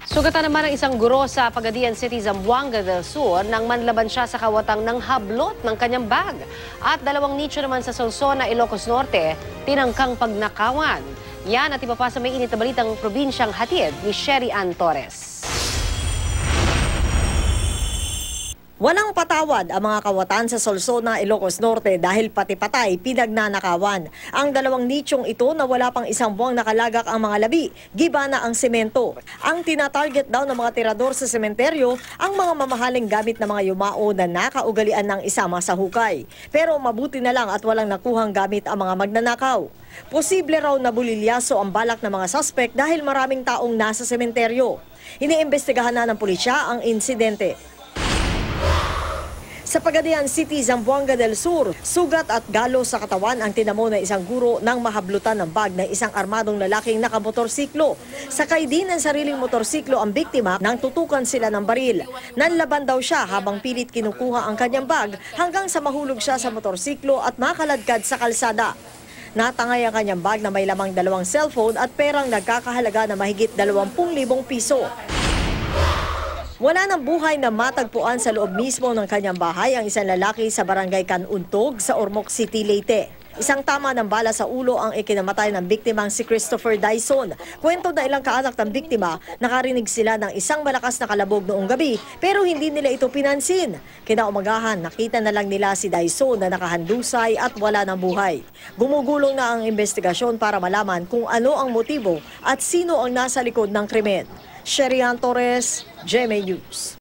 Sugatan naman ng isang guro sa Pagadian City, Zamboanga del Sur nang manlaban siya sa kawatang ng hablot ng kanyang bag. At dalawang nicho naman sa Solsona, Ilocos Norte, tinangkang pagnakawan. Yan at iba pa sa may init na balitang probinsyang hatid ni Sherry Ann Torres. Walang patawad ang mga kawatan sa Solsona, Ilocos Norte dahil pati patay pinagnanakawan. Ang dalawang nichong ito na wala pang isang buwang nakalagak ang mga labi, giba na ang semento. Ang tinatarget daw ng mga tirador sa sementeryo ang mga mamahaling gamit ng mga yumao na nakaugalian ng isama sa hukay. Pero mabuti na lang at walang nakuhang gamit ang mga magnanakaw. Posible raw na bulilyaso ang balak ng mga suspect dahil maraming taong nasa sementeryo. Iniimbestigahan na ng pulisya ang insidente. Sa Pagadian City, Zamboanga del Sur, sugat at galo sa katawan ang tinamo ng isang guro nang mahablutan ng bag ng isang armadong lalaking nakamotorsiklo. Sakay din ng sariling motorsiklo ang biktima nang tutukan sila ng baril. Nanlaban daw siya habang pilit kinukuha ang kanyang bag hanggang sa mahulog siya sa motorsiklo at makaladkad sa kalsada. Natangay ang kanyang bag na may lamang 2 cellphone at perang nagkakahalaga na mahigit 20,000 piso. Wala ng buhay na matagpuan sa loob mismo ng kanyang bahay ang isang lalaki sa barangay Canuntog sa Ormoc City, Leyte. Isang tama ng bala sa ulo ang ikinamatay ng biktimang si Christopher Dyson. Kwento na ilang kaanak ng biktima, nakarinig sila ng isang malakas na kalabog noong gabi pero hindi nila ito pinansin. Kinaumagahan, nakita na lang nila si Dyson na nakahandusay at wala ng buhay. Gumugulong na ang investigasyon para malaman kung ano ang motibo at sino ang nasa likod ng krimen. Sherry Ann Torres, GMA News.